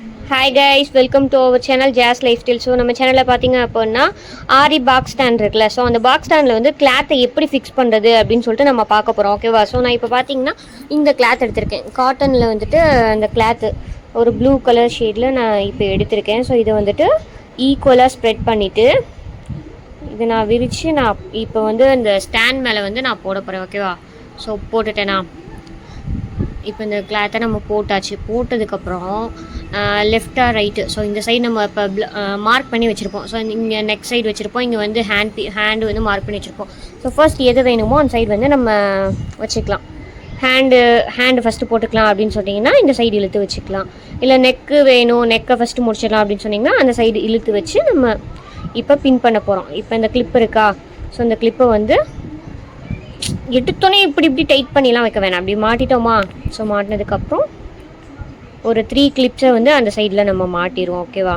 Hi guys, welcome to our channel Jazz Lifestyle. So நம்ம சேனலில் பார்த்தீங்க அப்படின்னா ஆரி பாக்ஸ் ஸ்டாண்ட் இருக்குல்ல. ஸோ அந்த பாக்ஸ் ஸ்டாண்டில் வந்து கிளாத்தை எப்படி ஃபிக்ஸ் பண்ணுறது அப்படின்னு சொல்லிட்டு நம்ம பார்க்க போகிறோம். ஓகேவா? ஸோ நான் இப்போ பார்த்தீங்கன்னா இந்த கிளாத் எடுத்திருக்கேன். காட்டனில் வந்துட்டு அந்த கிளாத்து ஒரு ப்ளூ கலர் ஷேடில் நான் இப்போ எடுத்திருக்கேன். ஸோ இதை வந்துட்டு ஈக்குவலாக ஸ்ப்ரெட் பண்ணிவிட்டு இதை நான் விரித்து நான் இப்போ வந்து அந்த ஸ்டாண்ட் மேலே வந்து நான் போட போகிறேன். ஓகேவா? ஸோ போட்டுட்டேன்னா இப்போ இந்த கிளாத்தை நம்ம போட்டாச்சு. போட்டதுக்கப்புறம் லெஃப்டாக ரைட்டு, ஸோ இந்த சைடு நம்ம இப்போ மார்க் பண்ணி வச்சுருப்போம். ஸோ இங்கே நெக் சைடு வச்சுருப்போம், இங்கே வந்து ஹேண்டு வந்து மார்க் பண்ணி வச்சுருப்போம். ஸோ ஃபர்ஸ்ட் எது வேணுமோ அந்த சைடு வந்து நம்ம வச்சுக்கலாம். ஹேண்டு ஃபஸ்ட்டு போட்டுக்கலாம் அப்படின்னு சொன்னிங்கன்னா இந்த சைடு இழுத்து வச்சுக்கலாம். இல்லை நெக்கு வேணும், நெக்கை ஃபஸ்ட்டு முடிச்சிடலாம் அப்படின்னு சொன்னிங்கன்னா அந்த சைடு இழுத்து வச்சு நம்ம இப்போ பின் பண்ண போகிறோம். இப்போ இந்த கிளிப் இருக்கா, ஸோ இந்த கிளிப்பை வந்து எடுத்தோன்னே இப்படி டைட் பண்ணிலாம் வைக்க வேணாம். அப்படி மாட்டிட்டோமா, ஸோ மாட்டினதுக்கப்புறம் ஒரு 3 கிளிப்ஸை வந்து அந்த சைடில் நம்ம மாட்டிடுவோம். ஓகேவா?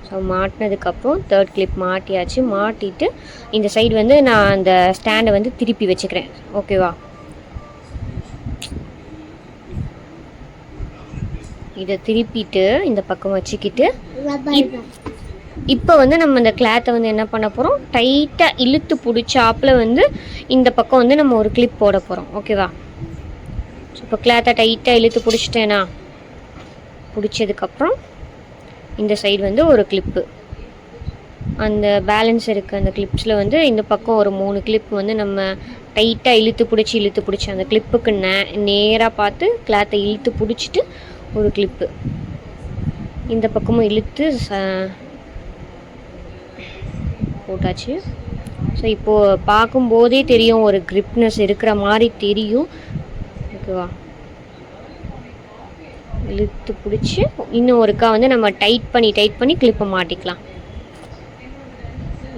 ஸோ மாட்டினதுக்கப்புறம் 3rd கிளிப் மாட்டியாச்சு. மாட்டிட்டு இந்த சைடு வந்து நான் அந்த ஸ்டாண்டை வந்து திருப்பி வச்சுக்கிறேன். ஓகேவா? இதை திருப்பிட்டு இந்த பக்கம் வச்சுக்கிட்டு இப்போ வந்து நம்ம இந்த கிளாத்தை வந்து என்ன பண்ண போகிறோம், டைட்டாக இழுத்து பிடிச்சாப்பில் வந்து இந்த பக்கம் வந்து நம்ம ஒரு கிளிப் போட போகிறோம். ஓகேவா? ஸோ இப்போ கிளாத்தை டைட்டாக இழுத்து பிடிச்சிட்டேன்னா பிடிச்சதுக்கப்புறம் இந்த சைடு வந்து ஒரு கிளிப்பு, அந்த பேலன்ஸ் இருக்குது அந்த கிளிப்ஸில் வந்து இந்த பக்கம் ஒரு 3 கிளிப் வந்து நம்ம டைட்டாக இழுத்து பிடிச்சி அந்த கிளிப்புக்கு நேராக பார்த்து கிளாத்தை இழுத்து பிடிச்சிட்டு ஒரு கிளிப்பு இந்த பக்கமும் இழுத்து போட்டாச்சு. ஸோ இப்போது பார்க்கும்போதே தெரியும், ஒரு கிரிப்னஸ் இருக்கிற மாதிரி தெரியும். ஓகேவா? இழுத்து பிடிச்சி இன்னும் ஒருக்கா வந்து நம்ம டைட் பண்ணி கிளிப்பை மாட்டிக்கலாம்.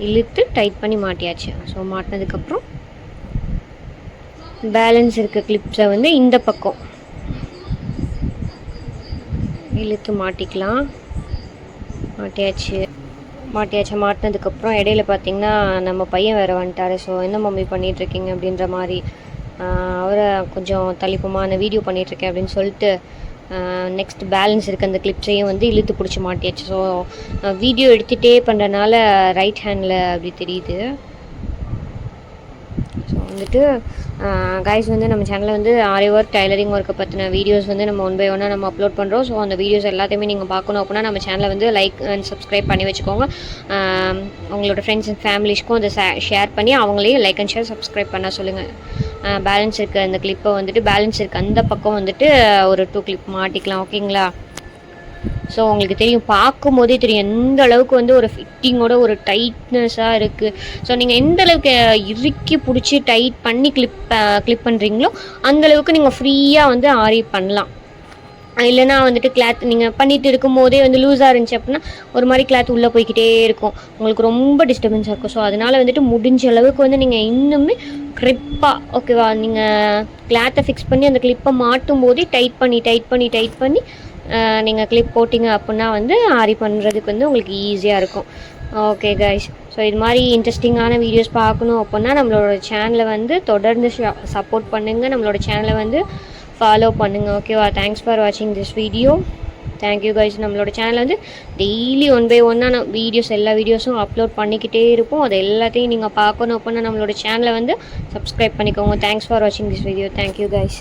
இழுத்து டைட் பண்ணி மாட்டியாச்சு. ஸோ மாட்டினதுக்கப்புறம் பேலன்ஸ் இருக்க கிளிப்ஸை வந்து இந்த பக்கம் இழுத்து மாட்டிக்கலாம். மாட்டினதுக்கப்புறம் இடையில பார்த்திங்கன்னா நம்ம பையன் வேறு வந்துட்டார். ஸோ என்ன மம்மி பண்ணிகிட்ருக்கீங்க அப்படின்ற மாதிரி அவரை கொஞ்சம் தள்ளிப்பமான வீடியோ பண்ணிகிட்ருக்கேன் அப்படின்னு சொல்லிட்டு நெக்ஸ்ட் பேலன்ஸ் இருக்க அந்த கிளிப்ஸையும் வந்து இழுத்து பிடிச்சி மாட்டியாச்சு. ஸோ வீடியோ எடுத்துகிட்டே பண்ணுறதுனால ரைட் ஹேண்டில் அப்படி தெரியுது. ஸோ வந்துட்டு கைஸ் வந்து நம்ம சேனலில் வந்து ஆரி ஒர்க், டைலரிங் ஒர்க்கை பற்றின வீடியோஸ் வந்து நம்ம 1 by 1 நம்ம அப்லோட் பண்ணுறோம். ஸோ அந்த வீடியோஸ் எல்லாத்தையுமே நீங்கள் பார்க்கணும் அப்படின்னா நம்ம சேனலை வந்து லைக் அண்ட் சப்ஸ்கிரைப் பண்ணி வச்சுக்கோங்க. உங்களோட ஃப்ரெண்ட்ஸ் அண்ட் ஃபேமிலிஸ்க்கும் அதை ஷேர் பண்ணி அவங்களையும் லைக் அண்ட் ஷேர் சப்ஸ்கிரைப் பண்ண சொல்லுங்கள். பேலன்ஸ் இருக்க அந்த கிளிப்பை வந்துட்டு பேலன்ஸ் இருக்க அந்த பக்கம் வந்துட்டு ஒரு 2 கிளிப் மாட்டிக்கலாம். ஓகேங்களா? ஸோ உங்களுக்கு தெரியும், பார்க்கும் போதே தெரியும் எந்த அளவுக்கு வந்து ஒரு ஃபிட்டிங்கோட ஒரு டைட்னஸாக இருக்குது. ஸோ நீங்கள் எந்த அளவுக்கு இறுக்கி பிடிச்சி டைட் பண்ணி கிளிப் பண்ணுறீங்களோ அந்தளவுக்கு நீங்கள் ஃப்ரீயாக வந்து ஆரி பண்ணலாம். இல்லைனா வந்துட்டு கிளாத் நீங்கள் பண்ணிட்டு இருக்கும் போதே வந்து லூஸாக இருந்துச்சு அப்படின்னா ஒரு மாதிரி கிளாத் உள்ளே போய்கிட்டே இருக்கும், உங்களுக்கு ரொம்ப டிஸ்டர்பன்ஸாக இருக்கும். ஸோ அதனால் வந்துட்டு முடிஞ்ச அளவுக்கு வந்து நீங்கள் இன்னுமே க்ரிப்பாக, ஓகேவா, நீங்கள் கிளாத்தை ஃபிக்ஸ் பண்ணி அந்த கிளிப்பை மாட்டும் போதே டைட் பண்ணி நீங்கள் கிளிப் போட்டிங்க அப்படின்னா வந்து ஆரி பண்ணுறதுக்கு வந்து உங்களுக்கு ஈஸியாக இருக்கும். ஓகே கைஸ், ஸோ இது மாதிரி இன்ட்ரெஸ்டிங்கான வீடியோஸ் பார்க்கணும் அப்படின்னா நம்மளோட சேனலை வந்து தொடர்ந்து சப்போர்ட் பண்ணுங்கள், நம்மளோட சேனலை வந்து ஃபாலோ பண்ணுங்கள். ஓகேவா? தேங்க்ஸ் ஃபார் வாட்சிங் திஸ் வீடியோ. Thank you guys. நம்மளோட சேனலில் வந்து டெய்லி 1 by 1 வீடியோஸ், எல்லா வீடியோஸும் அப்லோட் பண்ணிக்கிட்டே இருப்போம். அது எல்லாத்தையும் நீங்கள் பார்க்கணும் அப்படின்னா நம்மளோட சேனலை வந்து சப்ஸ்கிரைப் பண்ணிக்கோங்க. தேங்க்ஸ் ஃபார் வாட்சிங் திஸ் வீடியோ. Thank you guys.